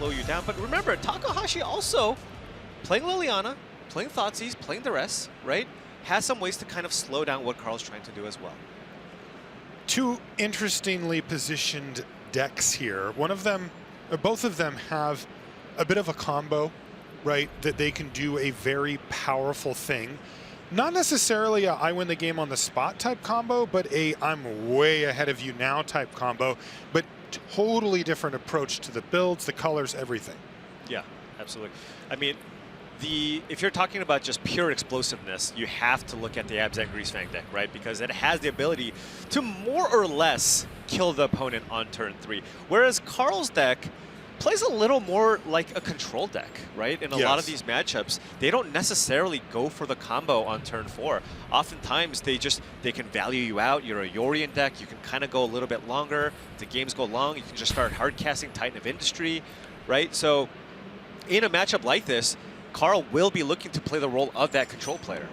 slow you down. But remember, Takahashi also playing Liliana, playing Thoughtseize, playing the rest, right? Has some ways to kind of slow down what Karl's trying to do as well. Two interestingly positioned decks here. One of them, or both of them, have a bit of a combo, right? That they can do a very powerful thing. Not necessarily a I win the game on the spot type combo, but a I'm way ahead of you now type combo, but totally different approach to the builds, the colors, everything. Yeah, absolutely. I mean, if you're talking about just pure explosiveness, you have to look at the Abzan Greasefang deck, right? Because it has the ability to more or less kill the opponent on turn 3. Whereas Karl's deck plays a little more like a control deck, right? In a lot of these matchups, they don't necessarily go for the combo on turn 4. Oftentimes, they can value you out. You're a Yorion deck. You can kind of go a little bit longer. If the games go long, you can just start hard casting Titan of Industry, right? So in a matchup like this, Karl will be looking to play the role of that control player.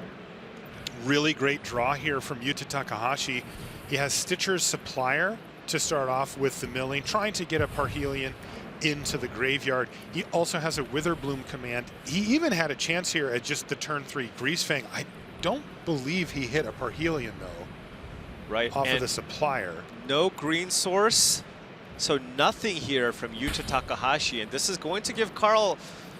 Really great draw here from Yuta Takahashi. He has Stitcher's Supplier to start off with the milling, trying to get a Parhelion into the graveyard. He also has a Witherbloom command. He even had a chance here at just the turn 3 Greasefang. I don't believe he hit a Parhelion though. Right. Off of the Supplier. No green source, so nothing here from Yuta Takahashi, and this is going to give Karl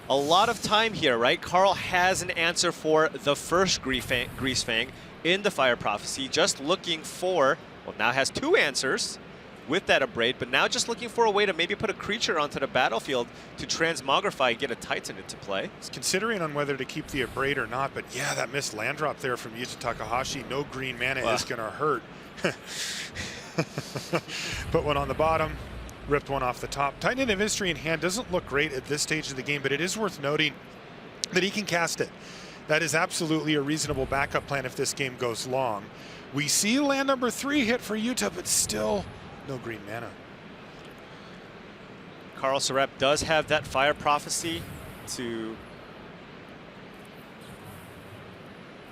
a lot of time here, right? Karl has an answer for the first Greasefang in the Fire Prophecy, just looking for, well, now has 2 answers with that Abrade, but now just looking for a way to maybe put a creature onto the battlefield to Transmogrify and get a Titan into play. He's considering on whether to keep the Abrade or not, but yeah, that missed land drop there from Yuta Takahashi. No green mana is going to hurt. Put one on the bottom. Ripped one off the top. Titan of Industry in hand doesn't look great at this stage of the game, but it is worth noting that he can cast it. That is absolutely a reasonable backup plan if this game goes long. We see land number 3 hit for Yuta, but still no green mana. Karl Sarap does have that Fire Prophecy to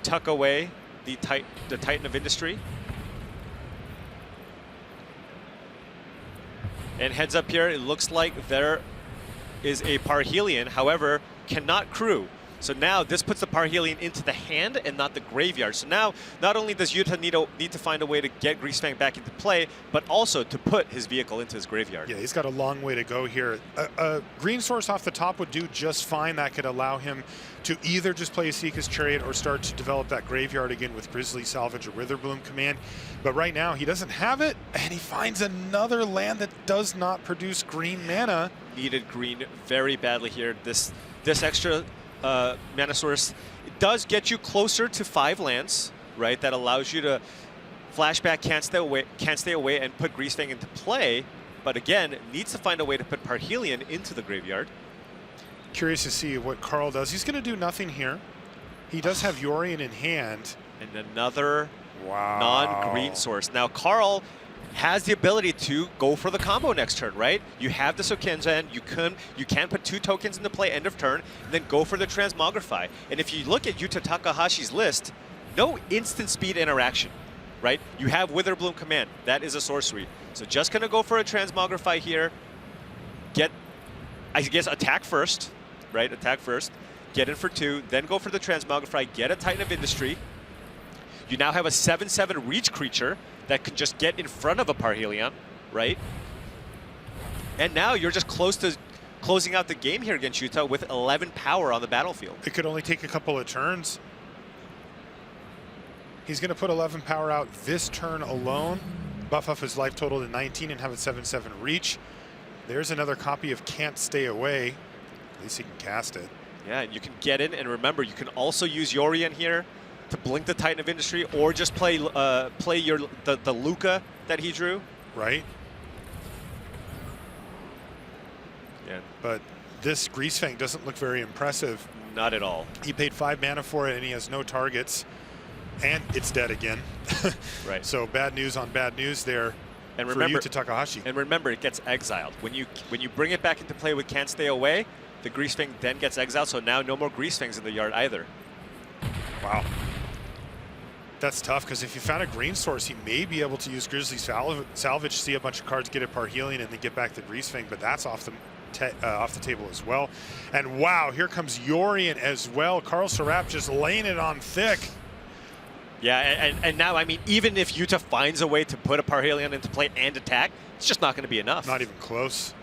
tuck away the Titan of Industry. And heads up here, it looks like there is a Parhelion, however, cannot crew. So now this puts the Parhelion into the hand and not the graveyard. So now, not only does Yuta need to find a way to get Greasefang back into play, but also to put his vehicle into his graveyard. Yeah, he's got a long way to go here. A green source off the top would do just fine. That could allow him to either just play Seeka's Chariot or start to develop that graveyard again with Grizzly Salvage or Witherbloom command. But right now, he doesn't have it, and he finds another land that does not produce green mana. Needed green very badly here. This extra mana source, it does get you closer to 5 lands, right? That allows you to flashback, can't stay away, and put Greasefang into play. But again, needs to find a way to put Parhelion into the graveyard. Curious to see what Karl does. He's going to do nothing here. He does have Yorion in hand. And another non-green source. Now Karl has the ability to go for the combo next turn, right? You have the Sokenzan, you can put 2 tokens into play end of turn, and then go for the Transmogrify. And if you look at Yuta Takahashi's list, no instant speed interaction, right? You have Witherbloom command, that is a sorcery. So just gonna go for a Transmogrify here, I guess attack first, right? Attack first, get in for 2, then go for the Transmogrify, get a Titan of Industry. You now have a 7/7 reach creature that can just get in front of a Parhelion, right? And now you're just close to closing out the game here against Yuta with 11 power on the battlefield. It could only take a couple of turns. He's going to put 11 power out this turn alone, buff up his life total to 19 and have a 7/7 reach. There's another copy of Can't Stay Away. At least he can cast it. Yeah, and you can get in, and remember, you can also use Yorion here to blink the Titan of Industry, or just play the Luca that he drew. Right. Yeah. But this Greasefang doesn't look very impressive. Not at all. He paid 5 mana for it, and he has no targets. And it's dead again. Right. So bad news on bad news there. And remember, for Yuta Takahashi. And remember, it gets exiled. When you bring it back into play with Can't Stay Away, the Greasefang then gets exiled, so now no more Greasefangs in the yard either. Wow. That's tough, because if you found a green source, he may be able to use Grizzly Salvage, see a bunch of cards, get a Parhelion, and then get back the Greasefang, but that's off off the table as well. And wow, here comes Yorian as well. Karl Sarap just laying it on thick. Yeah, and now, I mean, even if Yuta finds a way to put a Parhelion into play and attack, it's just not going to be enough. Not even close.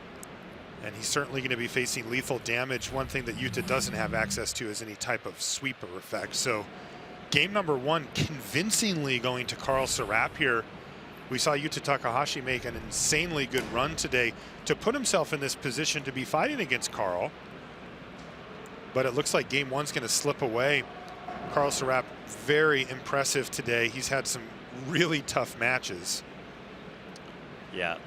And he's certainly going to be facing lethal damage. One thing that Yuta doesn't have access to is any type of sweeper effect. So game number 1 convincingly going to Karl Sarap here. We saw Yuta Takahashi make an insanely good run today to put himself in this position to be fighting against Karl. But it looks like game 1's going to slip away. Karl Sarap, very impressive today. He's had some really tough matches. Yeah.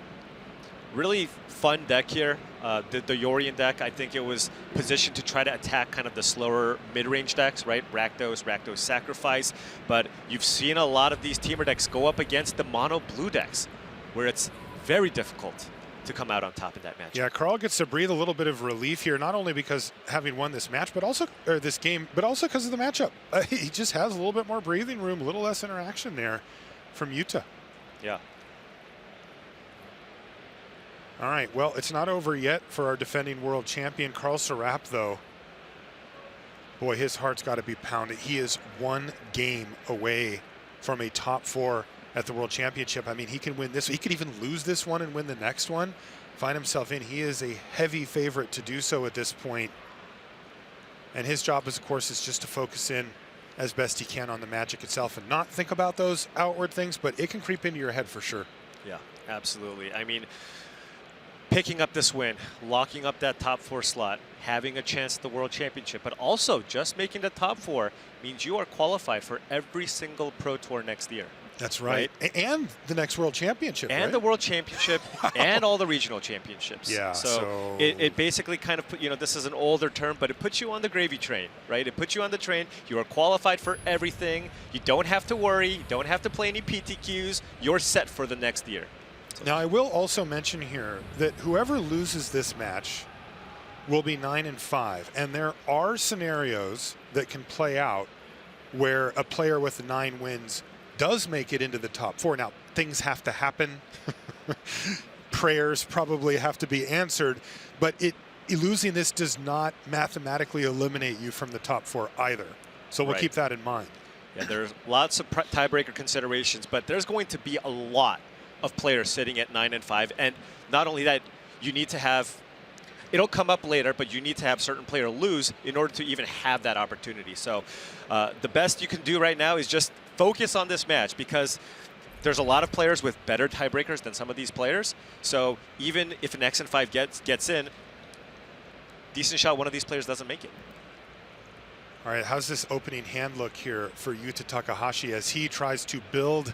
Really fun deck here. The Yorian deck, I think it was positioned to try to attack kind of the slower mid-range decks, right? Rakdos Sacrifice. But you've seen a lot of these Temur decks go up against the mono blue decks, where it's very difficult to come out on top in that match. Yeah, Karl gets to breathe a little bit of relief here, not only because having won this match, but also this game, but also because of the matchup. He just has a little bit more breathing room, a little less interaction there from Yuta. Yeah. All right, well, it's not over yet for our defending world champion, Karl Sarap, though. Boy, his heart's got to be pounded. He is 1 game away from a top 4 at the World Championship. I mean, he can win this. He could even lose this one and win the next one, find himself in. He is a heavy favorite to do so at this point. And his job, of course, is just to focus in as best he can on the magic itself and not think about those outward things, but it can creep into your head for sure. Yeah, absolutely. I mean, picking up this win, locking up that top 4 slot, having a chance at the World Championship, but also just making the top 4 means you are qualified for every single Pro Tour next year. That's right. And the next World Championship, and right? the World Championship and all the regional championships. Yeah, so it basically kind of put, you know, this is an older term, but it puts you on the gravy train, right? It puts you on the train. You are qualified for everything. You don't have to worry. You don't have to play any PTQs. You're set for the next year. Now, I will also mention here that whoever loses this match will be 9-5, and there are scenarios that can play out where a player with 9 wins does make it into the top 4. Now, things have to happen. Prayers probably have to be answered, but losing this does not mathematically eliminate you from the top 4 either. So we'll keep that in mind. Yeah, there's lots of tiebreaker considerations, but there's going to be a lot of players sitting at 9-5, and not only that, you need to have, it'll come up later, but you need to have certain player lose in order to even have that opportunity. So the best you can do right now is just focus on this match, because there's a lot of players with better tiebreakers than some of these players. So even if an XN5 gets in, decent shot one of these players doesn't make it. All right, how's this opening hand look here for Yuta Takahashi as he tries to build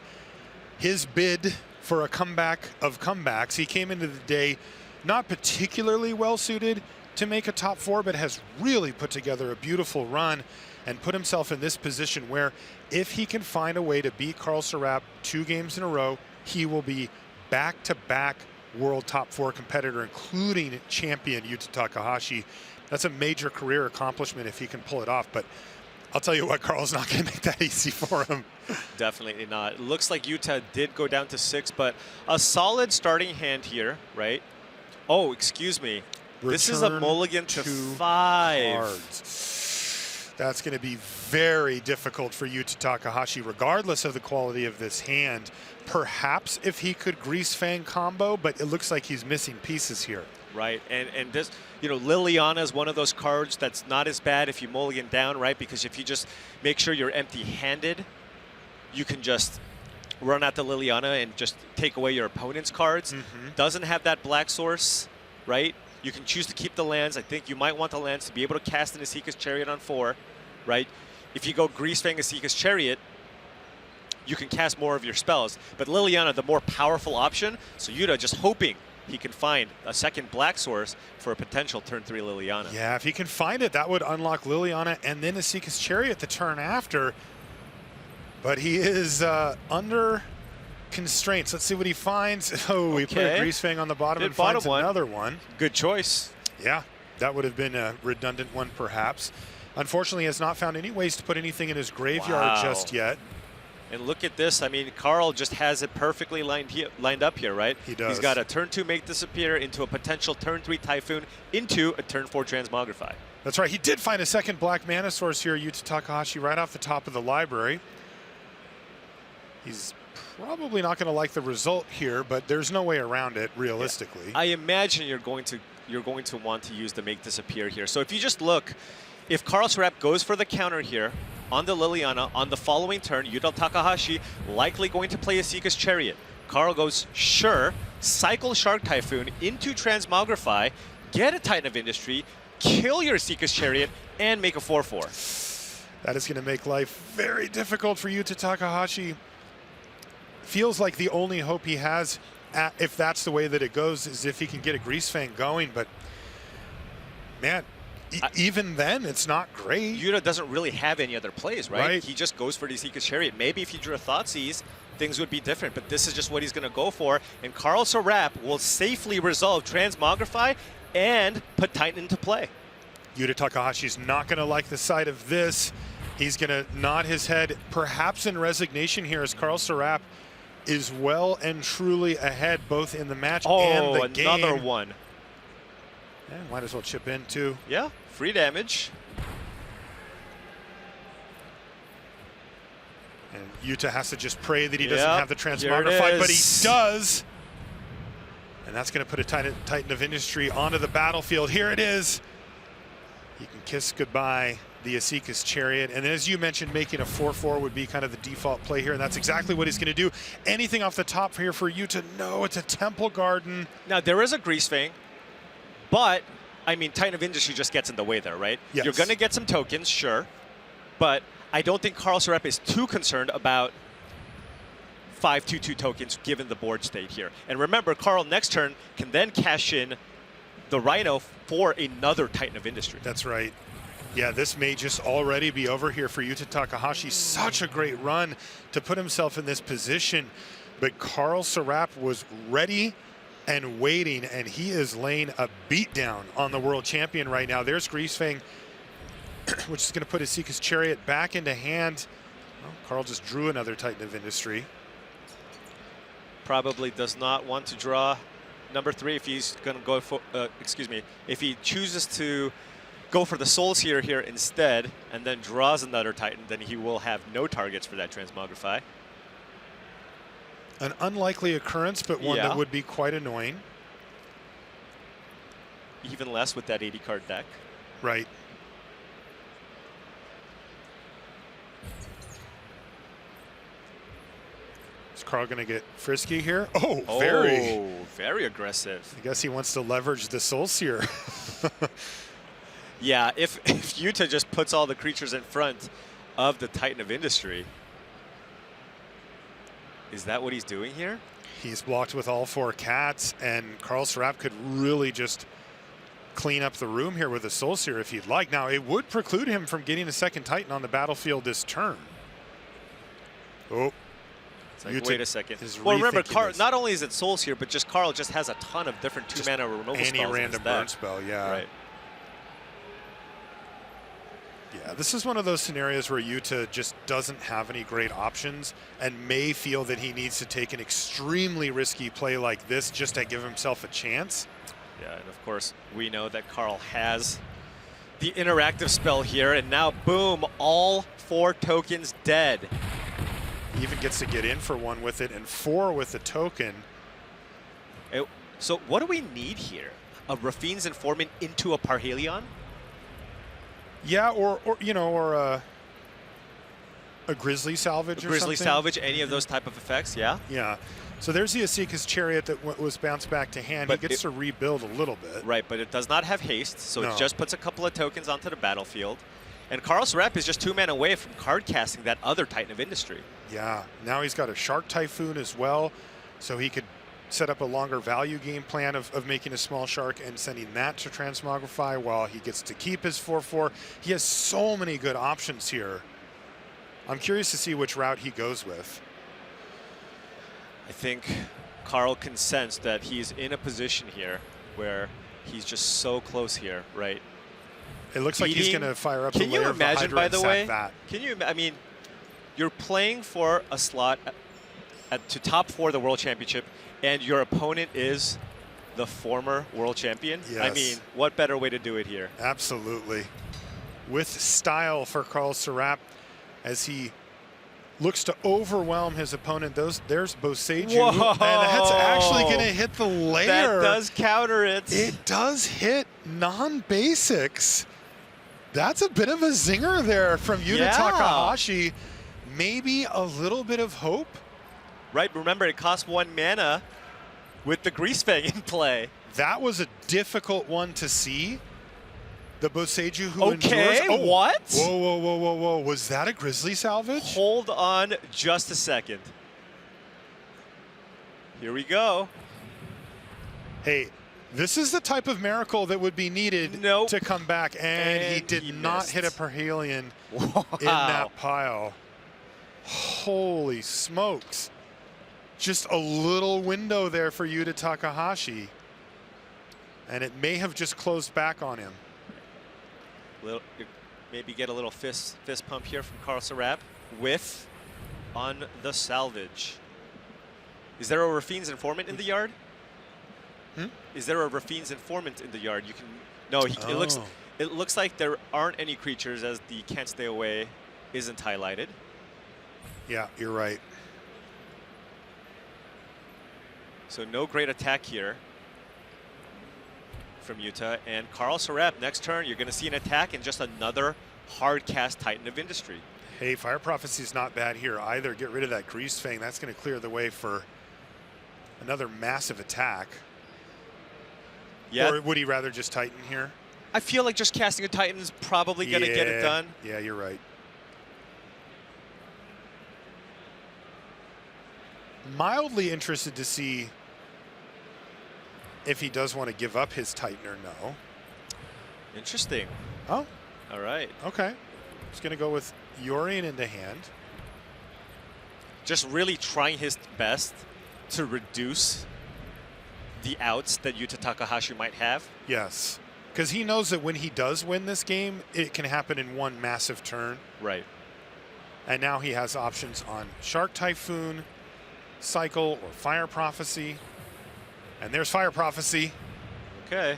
his bid for a comeback of comebacks? He came into the day not particularly well suited to make a top 4, but has really put together a beautiful run and put himself in this position where if he can find a way to beat Karl Sarap 2 games in a row, he will be back-to-back world top 4 competitor, including champion Yuta Takahashi. That's a major career accomplishment if he can pull it off. But I'll tell you what, Karl's not going to make that easy for him. Definitely not. It looks like Yuta did go down to 6, but a solid starting hand here, right? Oh, excuse me. This is a mulligan to 5. Cards. That's going to be very difficult for Yuta Takahashi, regardless of the quality of this hand. Perhaps if he could Greasefang combo, but it looks like he's missing pieces here. Right, and this, you know, Liliana is one of those cards that's not as bad if you mulligan down, right? Because if you just make sure you're empty-handed, you can just run at the Liliana and just take away your opponent's cards. Doesn't have that black source, right? You can choose to keep the lands. I think you might want the lands to be able to cast an Asika's Chariot on 4, right? If you go Greasefang Asika's Chariot, you can cast more of your spells. But Liliana, the more powerful option, so Yuta just hoping he can find a second black source for a potential turn 3 Liliana. Yeah, if he can find it, that would unlock Liliana and then Asika's Chariot the turn after. But he is under constraints. Let's see what he finds. Oh, he put a Greasefang on the bottom and finds another one. Good choice. Yeah, that would have been a redundant one perhaps. Unfortunately, he has not found any ways to put anything in his graveyard just yet. And look at this. I mean, Karl just has it perfectly lined up here, right? He does. He's got a turn 2 Make Disappear into a potential turn 3 Typhoon into a turn 4 Transmogrify. That's right. He did find a second Black Mana Source here, Yuta Takahashi, right off the top of the library. He's probably not going to like the result here, but there's no way around it realistically. Yeah. I imagine you're going to want to use the Make Disappear here. So if you just look, if Karl Sarap goes for the counter here on the Liliana on the following turn, Yuta Takahashi likely going to play a Seeker's Chariot. Karl goes, sure, cycle Shark Typhoon into Transmogrify, get a Titan of Industry, kill your Seeker's Chariot, and make a 4-4. That is going to make life very difficult for Yuta Takahashi. Feels like the only hope he has, if that's the way that it goes, is if he can get a Greasefang going. But, man, even then, it's not great. Yuta doesn't really have any other plays, Right. He just goes for the Seeker's Chariot. Maybe if he drew a Thoughtseize, things would be different, but this is just what he's going to go for. And Karl Sarap will safely resolve Transmogrify and put Titan into play. Yuta Takahashi's not going to like the sight of this. He's going to nod his head, perhaps in resignation here, as Karl Sarap is well and truly ahead, both in the match and the game. Another one. Yeah, might as well chip in, too. Yeah, free damage. And Yuta has to just pray that he doesn't have the Transmogrify, but he does. And that's going to put a Titan of Industry onto the battlefield. Here it is. He can kiss goodbye the Asika's Chariot. And as you mentioned, making a 4-4 would be kind of the default play here, and that's exactly what he's going to do. Anything off the top here for Yuta? No, it's a Temple Garden. Now, there is a Greasefang, but, I mean, Titan of Industry just gets in the way there, right? Yes. You're going to get some tokens, sure, but I don't think Karl Sarap is too concerned about 5/2/2 tokens given the board state here. And remember, Karl next turn can then cash in the Rhino for another Titan of Industry. That's right. Yeah, this may just already be over here for Yuta Takahashi. Such a great run to put himself in this position. But Karl Sarap was ready and waiting, and he is laying a beatdown on the world champion right now. There's Greasefang, which is going to put his Seeker's Chariot back into hand. Well, Karl just drew another Titan of Industry. Probably does not want to draw number 3 if he's going to go for, if he chooses to go for the Soul Seer here instead and then draws another Titan, then he will have no targets for that Transmogrify. An unlikely occurrence, but one that would be quite annoying. Even less with that 80 card deck. Right. Is Karl going to get frisky here? Oh, very aggressive. I guess he wants to leverage the Soul Seer. Yeah, if Yuta just puts all the creatures in front of the Titan of Industry, is that what he's doing here? He's blocked with all 4 cats, and Karl Sarap could really just clean up the room here with a Soul Seer if he'd like. Now, it would preclude him from getting a second Titan on the battlefield this turn. Oh. Like, wait a second. Well, remember, not only is it Soul Seer, but just Karl just has a ton of different 2-mana removal spells. Any random burn spell, yeah. Right. Yeah, this is one of those scenarios where Yuta just doesn't have any great options and may feel that he needs to take an extremely risky play like this just to give himself a chance. Yeah, and of course, we know that Karl has the interactive spell here, and now, boom, all 4 tokens dead. He even gets to get in for 1 with it and 4 with the token. So what do we need here? A Rafine's Informant into a Parhelion? Yeah, or a Grizzly Salvage or something. Grizzly Salvage, any of those type of effects, yeah? Yeah. So there's the Asika's Chariot that was bounced back to hand. But he gets to rebuild a little bit. Right, but it does not have haste, so it just puts a couple of tokens onto the battlefield. And Karl Sarap is just 2 mana away from card casting that other Titan of Industry. Yeah, now he's got a Shark Typhoon as well, so he could set up a longer value game plan of making a small shark and sending that to Transmogrify while he gets to keep his 4-4. He has so many good options here. I'm curious to see which route he goes with. I think Karl can sense that he's in a position here where he's just so close here, right? It looks like he's going to fire up the layer of the Hydra and sack that. Can you, I mean, you're playing for a slot to top 4 the World Championship, and your opponent is the former world champion. Yes. I mean, what better way to do it here? Absolutely. With style for Karl Sarap as he looks to overwhelm his opponent. There's Boseiju. Whoa! And that's actually going to hit the layer. That does counter it. It does hit non-basics. That's a bit of a zinger there from Yuta Takahashi. Maybe a little bit of hope. Right, remember it costs 1 mana with the Greasefang in play. That was a difficult one to see. The Boseiju who endures. Okay, what? Whoa, whoa, whoa, whoa, whoa. Was that a Grizzly salvage? Hold on just a second. Here we go. Hey, this is the type of miracle that would be needed to come back. And he did not hit a Parhelion in that pile. Holy smokes. Just a little window there for Yuta Takahashi. And it may have just closed back on him. Maybe get a little fist pump here from Karl Sarap with on the salvage. Is there a Rafine's informant in the yard? Is there a Rafine's informant in the yard? You can no. It looks like there aren't any creatures as the can't stay away isn't highlighted. Yeah, you're right. So no great attack here from Yuta. And Karl Sarap, next turn, you're going to see an attack and just another hard cast Titan of Industry. Hey, Fire Prophecy's not bad here either. Get rid of that Greasefang. That's going to clear the way for another massive attack. Yeah. Or would he rather just Titan here? I feel like just casting a Titan is probably going to get it done. Yeah, you're right. Mildly interested to see if he does want to give up his Titan or no. Interesting. Oh. All right. Okay. He's going to go with Yorion into hand. Just really trying his best to reduce the outs that Yuta Takahashi might have. Yes. Because he knows that when he does win this game, it can happen in one massive turn. Right. And now he has options on Shark Typhoon, Cycle, or Fire Prophecy. And there's Fire Prophecy. Okay.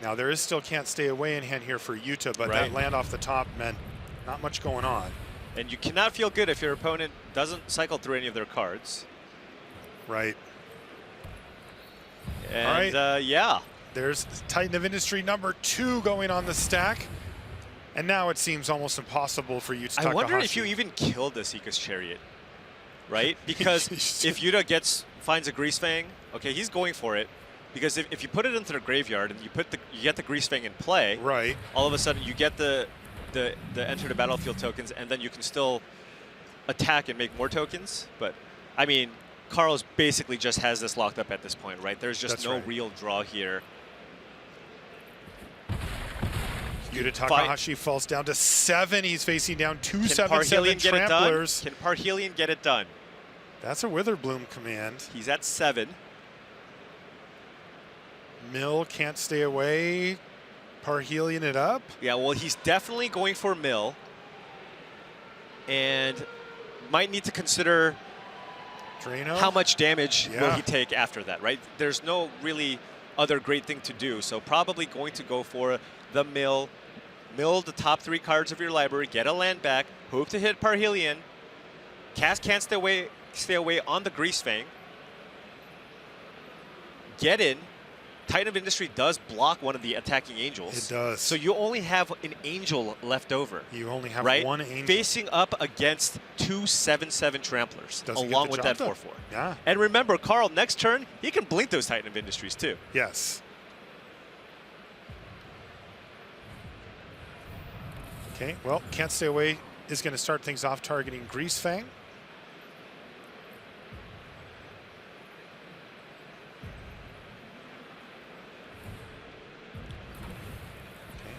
Now there is still Can't Stay Away in hand here for Yuta, but that land off the top meant not much going on. And you cannot feel good if your opponent doesn't cycle through any of their cards. Right. And all right. Yeah. There's Titan of Industry number 2 going on the stack. And now it seems almost impossible for Yuta Takahashi. I wonder if you even kill the Seeker's Chariot, right? Because if Yuta finds a Greasefang, okay, he's going for it. Because if you put it into the graveyard and you get the Greasefang in play, right? All of a sudden you get the enter the battlefield tokens, and then you can still attack and make more tokens. But I mean, Karl's basically just has this locked up at this point, right? There's just no real draw here. Yuta Takahashi falls down to 7. He's facing down 2 7/7 Tramplers. Can Parhelion get it done? That's a Witherbloom command. He's at 7. Mill Can't Stay Away. Parhelion it up. Yeah, well, he's definitely going for Mill. And might need to consider Drano. How much damage will he take after that, right? There's no really other great thing to do. So probably going to go for the Mill. Mill the top 3 cards of your library, get a land back, hope to hit Parhelion. Cast Can't Stay Away on the Greasefang. Get in. Titan of Industry does block one of the attacking angels. It does. So you only have an angel left over. You only have one angel. Facing up against 2 7/7 Tramplers, along with that 4/4. Yeah. And remember, Karl, next turn, he can blink those Titan of Industries too. Yes. Okay, well, Can't Stay Away is going to start things off targeting Greasefang.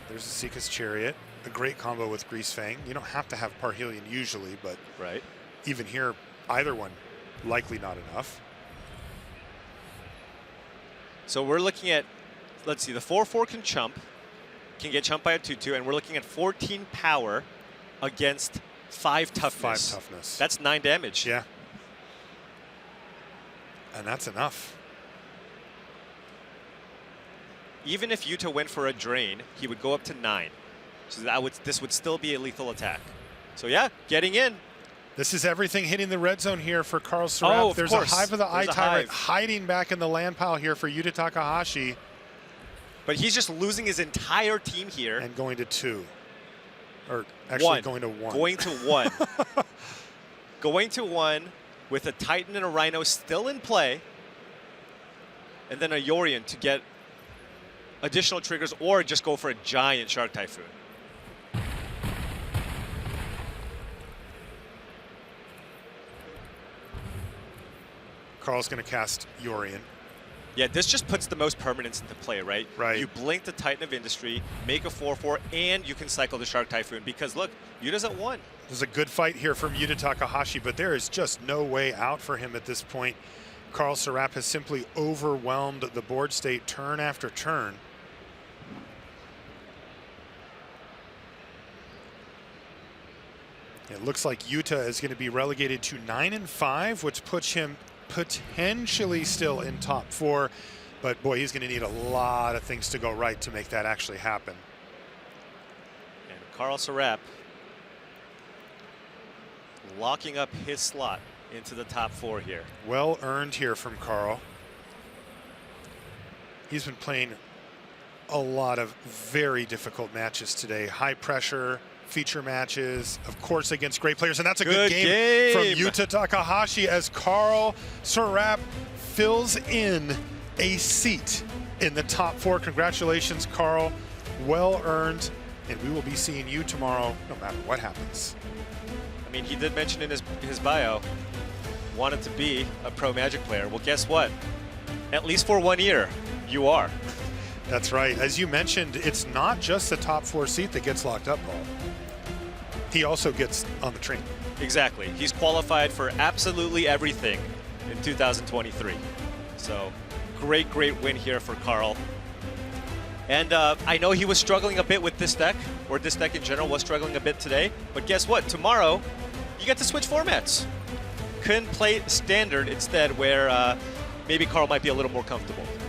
There's the Seeker's Chariot, a great combo with Greasefang. You don't have to have Parhelion usually, but even here, either one, likely not enough. So we're looking at, let's see, the 4/4 can chump, can get chumped by a 2/2, and we're looking at 14 power against 5 toughness. 5 toughness. That's 9 damage. Yeah. And that's enough. Even if Yuta went for a drain, he would go up to 9. So this would still be a lethal attack. So yeah, getting in. This is everything hitting the red zone here for Karl Sarap. Oh, of There's course. a Hive of the Eye There's a Tyrant Hive. hiding back in the land pile here for Yuta Takahashi. But he's just losing his entire team here. And going to 2. Or actually going to 1. Going to 1. Going to 1 with a Titan and a Rhino still in play. And then a Yorion to get additional triggers or just go for a giant Shark Typhoon. Karl's going to cast Yorion. Yeah, this just puts the most permanence into play, right? Right. You blink the Titan of Industry, make a 4/4, and you can cycle the Shark Typhoon because look, Yuta's at 1. There's a good fight here from Yuta Takahashi, but there is just no way out for him at this point. Karl Sarap has simply overwhelmed the board state turn after turn. It looks like Yuta is going to be relegated to 9-5, which puts him potentially still in top 4. But boy, he's going to need a lot of things to go right to make that actually happen. And Karl Sarap locking up his slot into the top 4 here. Well earned here from Karl. He's been playing a lot of very difficult matches today. High pressure, feature matches, of course, against great players. And that's a good game from Yuta Takahashi as Karl Sarap fills in a seat in the top 4. Congratulations, Karl. Well earned. And we will be seeing you tomorrow, no matter what happens. I mean, he did mention in his bio, wanted to be a pro Magic player. Well, guess what? At least for 1 year, you are. That's right. As you mentioned, it's not just the top 4 seat that gets locked up, Paul. He also gets on the train. Exactly. He's qualified for absolutely everything in 2023. So great win here for Karl. And I know he was struggling a bit with this deck, or this deck in general was struggling a bit today. But guess what? Tomorrow, you get to switch formats. Couldn't play standard instead, where maybe Karl might be a little more comfortable.